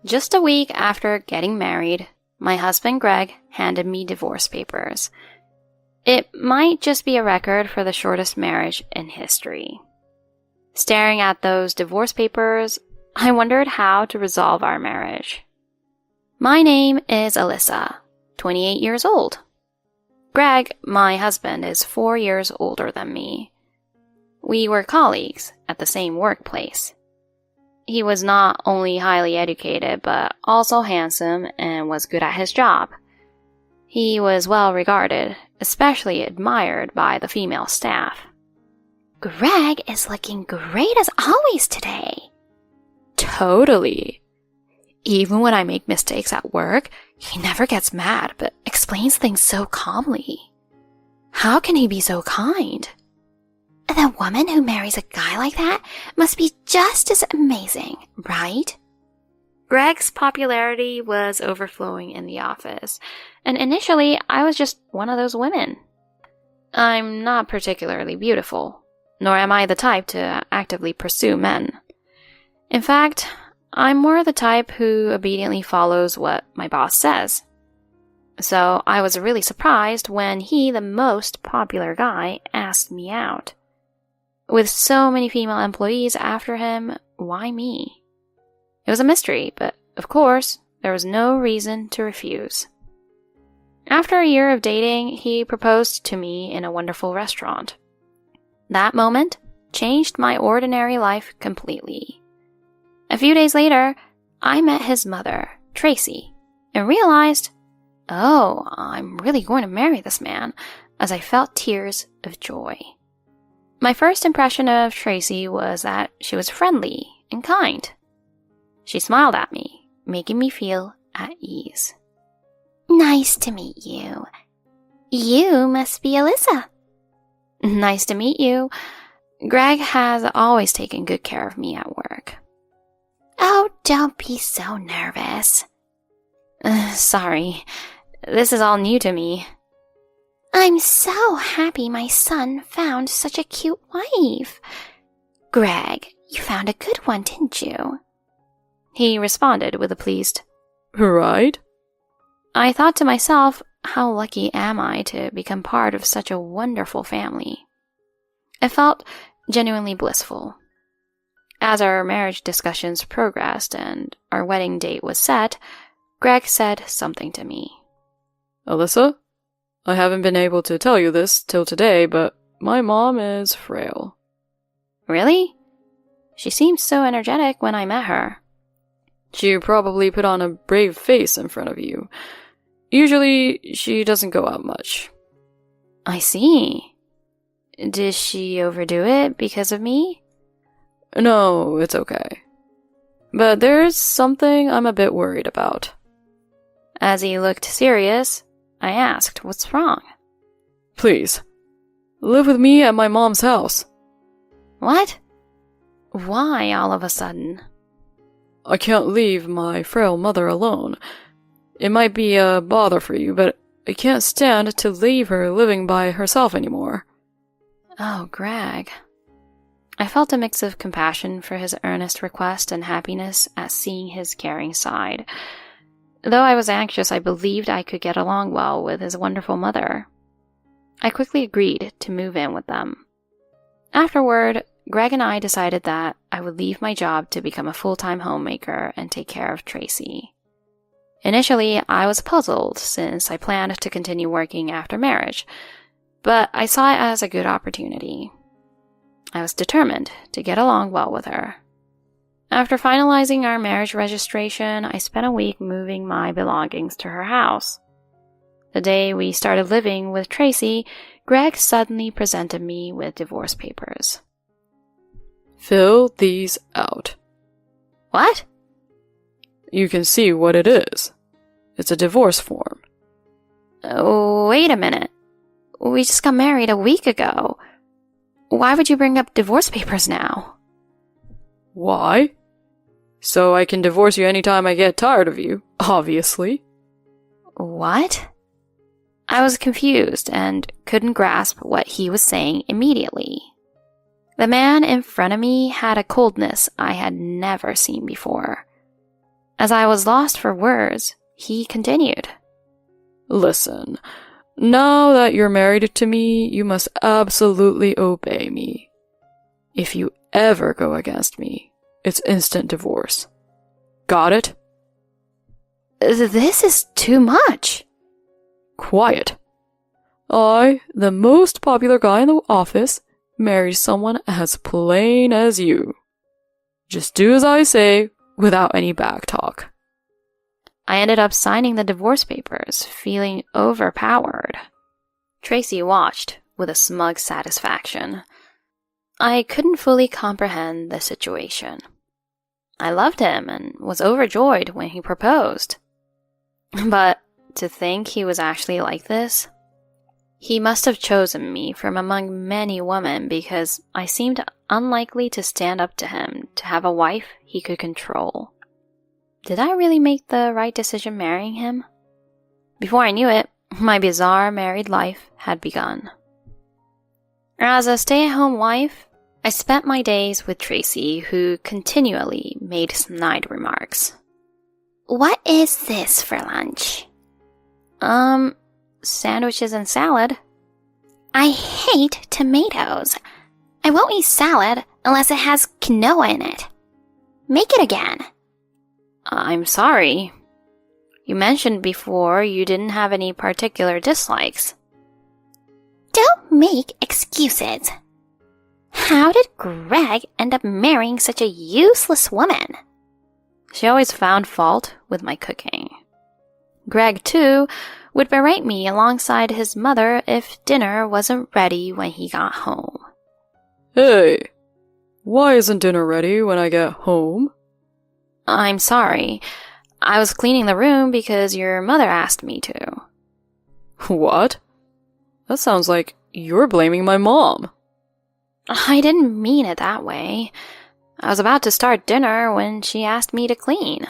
Just a week after getting married, my husband Greg handed me divorce papers. It might just be a record for the shortest marriage in history. Staring at those divorce papers, I wondered how to resolve our marriage. My name is Alyssa, 28 years old. Greg, my husband, is 4 years older than me. We were colleagues at the same workplace. He was not only highly educated, but also handsome and was good at his job. He was well regarded, especially admired by the female staff. Greg is looking great as always today. Totally. Even when I make mistakes at work, he never gets mad, but explains things so calmly. How can he be so kind? The woman who marries a guy like that must be just as amazing, right? Greg's popularity was overflowing in the office, and initially I was just one of those women. I'm not particularly beautiful, nor am I the type to actively pursue men. In fact, I'm more the type who obediently follows what my boss says. So I was really surprised when he, the most popular guy, asked me out. With so many female employees after him, why me? It was a mystery, but of course, there was no reason to refuse. After a year of dating, he proposed to me in a wonderful restaurant. That moment changed my ordinary life completely. A few days later, I met his mother, Tracy, and realized, oh, I'm really going to marry this man, as I felt tears of joy. My first impression of Tracy was that she was friendly and kind. She smiled at me, making me feel at ease. Nice to meet you. You must be Alyssa. Nice to meet you. Greg has always taken good care of me at work. Oh, don't be so nervous. Sorry. This is all new to me. I'm so happy my son found such a cute wife. Greg, you found a good one, didn't you? He responded with a pleased, right? I thought to myself, how lucky am I to become part of such a wonderful family? It felt genuinely blissful. As our marriage discussions progressed and our wedding date was set, Greg said something to me. Alyssa, I haven't been able to tell you this till today, but my mom is frail. Really? She seemed so energetic when I met her. She probably put on a brave face in front of you. Usually, she doesn't go out much. I see. Did she overdo it because of me? No, it's okay. But there's something I'm a bit worried about. As he looked serious, I asked, what's wrong? Please, live with me at my mom's house. What? Why all of a sudden? I can't leave my frail mother alone. It might be a bother for you, but I can't stand to leave her living by herself anymore. Oh, Greg. I felt a mix of compassion for his earnest request and happiness at seeing his caring side. Though I was anxious, I believed I could get along well with his wonderful mother. I quickly agreed to move in with them. Afterward, Greg and I decided that I would leave my job to become a full-time homemaker and take care of Tracy. Initially, I was puzzled since I planned to continue working after marriage, but I saw it as a good opportunity. I was determined to get along well with her. After finalizing our marriage registration, I spent a week moving my belongings to her house. The day we started living with Tracy, Greg suddenly presented me with divorce papers. Fill these out. What? You can see what it is. It's a divorce form. Wait a minute. We just got married a week ago. Why would you bring up divorce papers now? Why? So I can divorce you anytime I get tired of you, obviously. What? I was confused and couldn't grasp what he was saying immediately. The man in front of me had a coldness I had never seen before. As I was lost for words, he continued. Listen, now that you're married to me, you must absolutely obey me. If you ever go against me, it's instant divorce. Got it? This is too much. Quiet. I, the most popular guy in the office, married someone as plain as you. Just do as I say without any backtalk. I ended up signing the divorce papers, feeling overpowered. Tracy watched with a smug satisfaction. I couldn't fully comprehend the situation. I loved him and was overjoyed when he proposed. But to think he was actually like this? He must have chosen me from among many women because I seemed unlikely to stand up to him to have a wife he could control. Did I really make the right decision marrying him? Before I knew it, my bizarre married life had begun. As a stay-at-home wife, I spent my days with Tracy, who continually made snide remarks. What is this for lunch? Sandwiches and salad. I hate tomatoes. I won't eat salad unless it has quinoa in it. Make it again. I'm sorry. You mentioned before you didn't have any particular dislikes. Don't make excuses. How did Greg end up marrying such a useless woman? She always found fault with my cooking. Greg, too, would berate me alongside his mother if dinner wasn't ready when he got home. Hey, why isn't dinner ready when I get home? I'm sorry. I was cleaning the room because your mother asked me to. What? That sounds like you're blaming my mom. I didn't mean it that way. I was about to start dinner when she asked me to clean.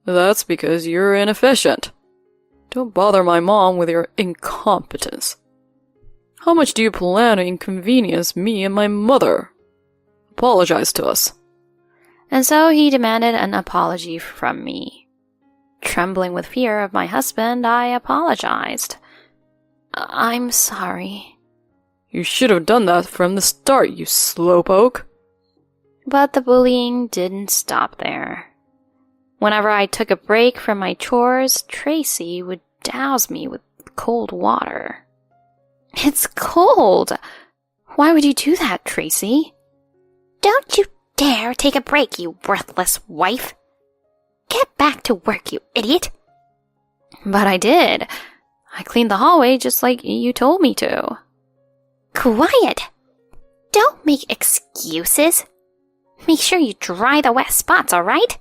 That's because you're inefficient. Don't bother my mom with your incompetence. How much do you plan to inconvenience me and my mother? Apologize to us. And so he demanded an apology from me. Trembling with fear of my husband, I apologized. I'm sorry. You should have done that from the start, you slowpoke. But the bullying didn't stop there. Whenever I took a break from my chores, Tracy would douse me with cold water. It's cold! Why would you do that, Tracy? Don't you dare take a break, you worthless wife. Get back to work, you idiot. But I did. I cleaned the hallway just like you told me to. Quiet! Don't make excuses. Make sure you dry the wet spots, alright?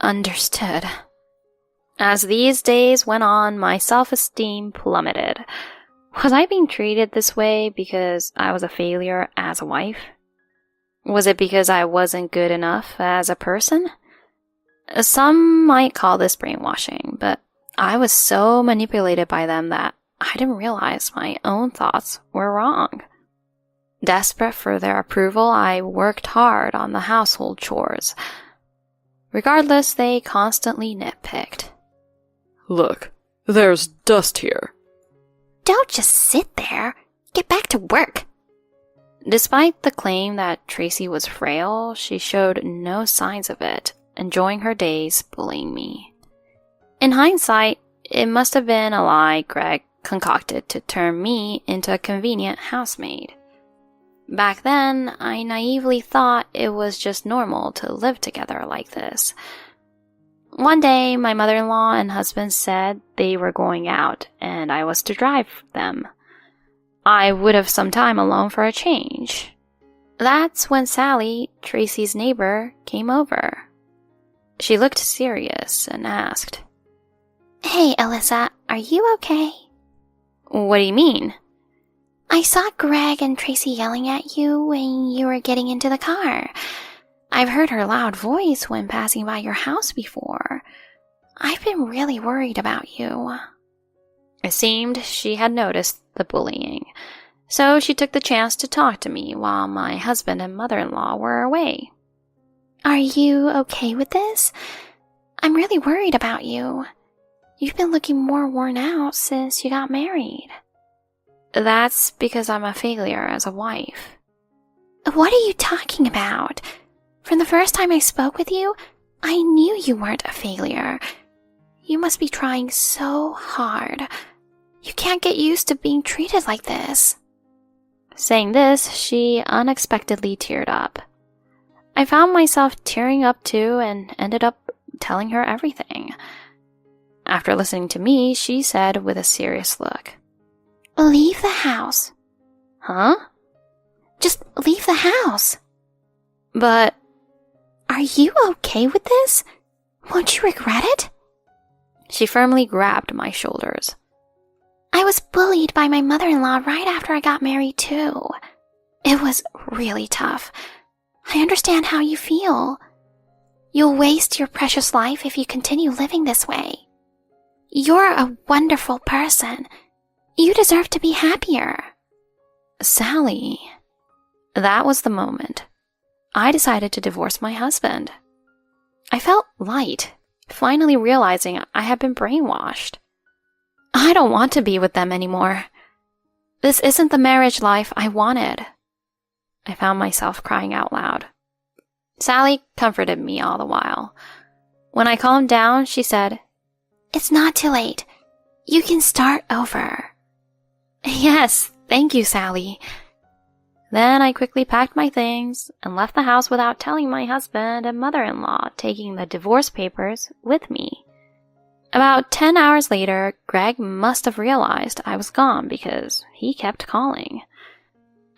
Understood. As these days went on, my self-esteem plummeted. Was I being treated this way because I was a failure as a wife? Was it because I wasn't good enough as a person? Some might call this brainwashing, but I was so manipulated by them that I didn't realize my own thoughts were wrong. Desperate for their approval, I worked hard on the household chores. Regardless, they constantly nitpicked. Look, there's dust here. Don't just sit there. Get back to work. Despite the claim that Tracy was frail, she showed no signs of it, enjoying her days bullying me. In hindsight, it must have been a lie Greg concocted to turn me into a convenient housemaid. Back then, I naively thought it was just normal to live together like this. One day, my mother-in-law and husband said they were going out, and I was to drive them. I would have some time alone for a change. That's when Sally, Tracy's neighbor, came over. She looked serious and asked, Hey, Alyssa, are you okay? What do you mean? I saw Greg and Tracy yelling at you when you were getting into the car. I've heard her loud voice when passing by your house before. I've been really worried about you. It seemed she had noticed the bullying, so she took the chance to talk to me while my husband and mother-in-law were away. Are you okay with this? I'm really worried about you. You've been looking more worn out since you got married. That's because I'm a failure as a wife. What are you talking about? From the first time I spoke with you, I knew you weren't a failure. You must be trying so hard. You can't get used to being treated like this. Saying this, she unexpectedly teared up. I found myself tearing up too and ended up telling her everything. After listening to me, she said with a serious look, Leave the house. Huh? Just leave the house. But Are you okay with this? Won't you regret it? she firmly grabbed my shoulders. I was bullied by my mother-in-law right after I got married too. It was really tough. I understand how you feel. You'll waste your precious life if you continue living this way. You're a wonderful person. You deserve to be happier. Sally. That was the moment. I decided to divorce my husband. I felt light, finally realizing I had been brainwashed. I don't want to be with them anymore. This isn't the marriage life I wanted. I found myself crying out loud. Sally comforted me all the while. When I calmed down, she said, It's not too late. You can start over. Yes, thank you, Sally. Then I quickly packed my things and left the house without telling my husband and mother-in-law, taking the divorce papers with me. About 10 hours later, Greg must have realized I was gone because he kept calling.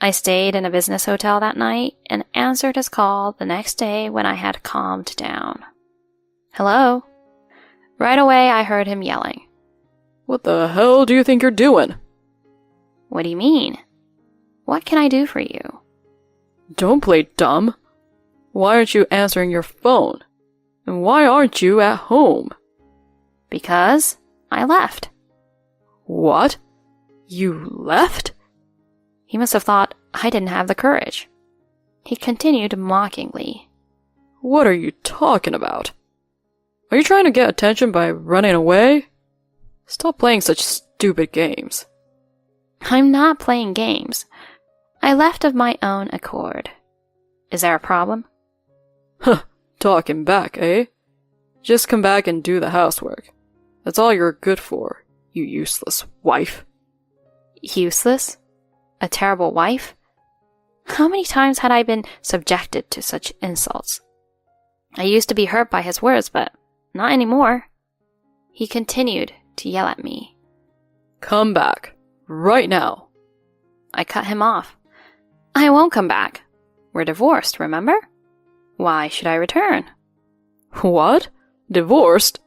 I stayed in a business hotel that night and answered his call the next day when I had calmed down. Hello? Right away, I heard him yelling. What the hell do you think you're doing? What do you mean? What can I do for you? Don't play dumb. Why aren't you answering your phone? And why aren't you at home? Because I left. What? You left? He must have thought I didn't have the courage. He continued mockingly. What are you talking about? Are you trying to get attention by running away? Stop playing such stupid games. I'm not playing games. I left of my own accord. Is there a problem? Huh, talking back, eh? Just come back and do the housework. That's all you're good for, you useless wife. Useless? A terrible wife? How many times had I been subjected to such insults? I used to be hurt by his words, but not anymore. He continued to yell at me. Come back, right now. I cut him off. I won't come back. We're divorced, remember? Why should I return? What? Divorced?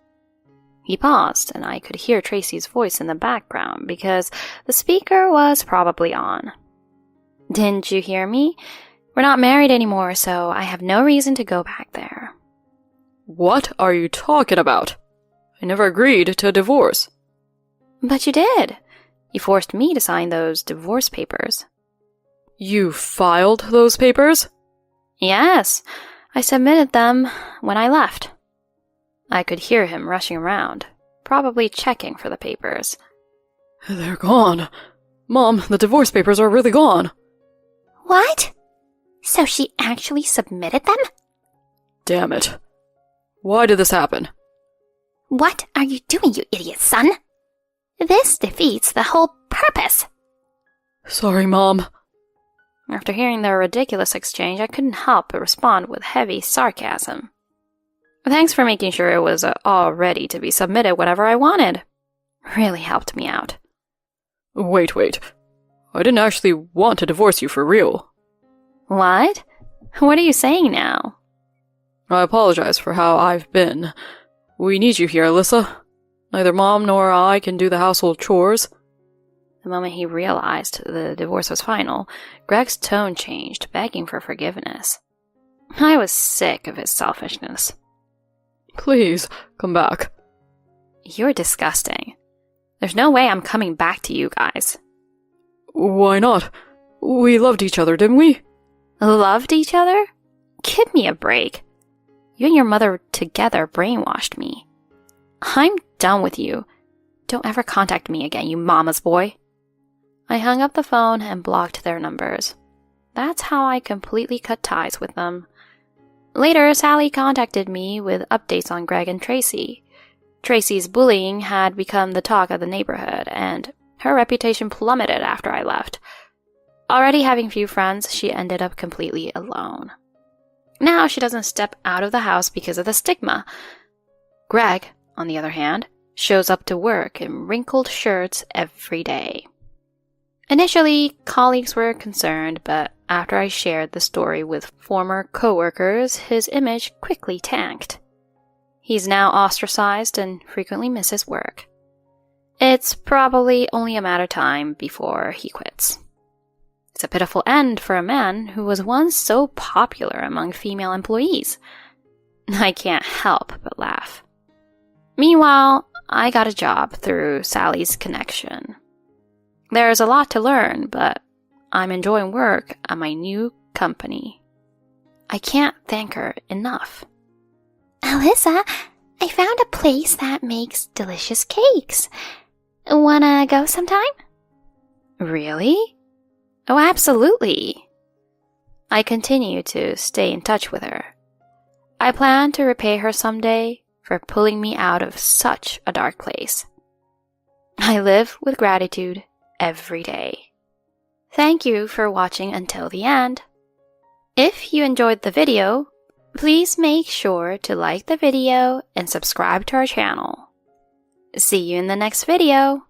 He paused, and I could hear Tracy's voice in the background because the speaker was probably on. Didn't you hear me? We're not married anymore, so I have no reason to go back there. What are you talking about? I never agreed to a divorce. But you did. You forced me to sign those divorce papers. You filed those papers? Yes, I submitted them when I left. I could hear him rushing around, probably checking for the papers. They're gone. Mom, the divorce papers are really gone. What? So she actually submitted them? Damn it. Why did this happen? What are you doing, you idiot son? This defeats the whole purpose. Sorry, Mom. After hearing their ridiculous exchange, I couldn't help but respond with heavy sarcasm. Thanks for making sure it was all ready to be submitted whenever I wanted. Really helped me out. Wait. I didn't actually want to divorce you for real. What? What are you saying now? I apologize for how I've been. We need you here, Alyssa. Neither Mom nor I can do the household chores. The moment he realized the divorce was final, Greg's tone changed, begging for forgiveness. I was sick of his selfishness. Please, come back. You're disgusting. There's no way I'm coming back to you guys. Why not? We loved each other, didn't we? Loved each other? Give me a break. You and your mother together brainwashed me. I'm done with you. Don't ever contact me again, you mama's boy. I hung up the phone and blocked their numbers. That's how I completely cut ties with them. Later, Sally contacted me with updates on Greg and Tracy. Tracy's bullying had become the talk of the neighborhood, and her reputation plummeted after I left. Already having few friends, she ended up completely alone. Now she doesn't step out of the house because of the stigma. Greg, on the other hand, shows up to work in wrinkled shirts every day. Initially, colleagues were concerned, but after I shared the story with former coworkers, his image quickly tanked. He's now ostracized and frequently misses work. It's probably only a matter of time before he quits. It's a pitiful end for a man who was once so popular among female employees. I can't help but laugh. Meanwhile, I got a job through Sally's connection. There's a lot to learn, but I'm enjoying work at my new company. I can't thank her enough. Alyssa, I found a place that makes delicious cakes. Wanna go sometime? Really? Oh, absolutely. I continue to stay in touch with her. I plan to repay her someday for pulling me out of such a dark place. I live with gratitude every day. Thank you for watching until the end. If you enjoyed the video, please make sure to like the video and subscribe to our channel. See you in the next video.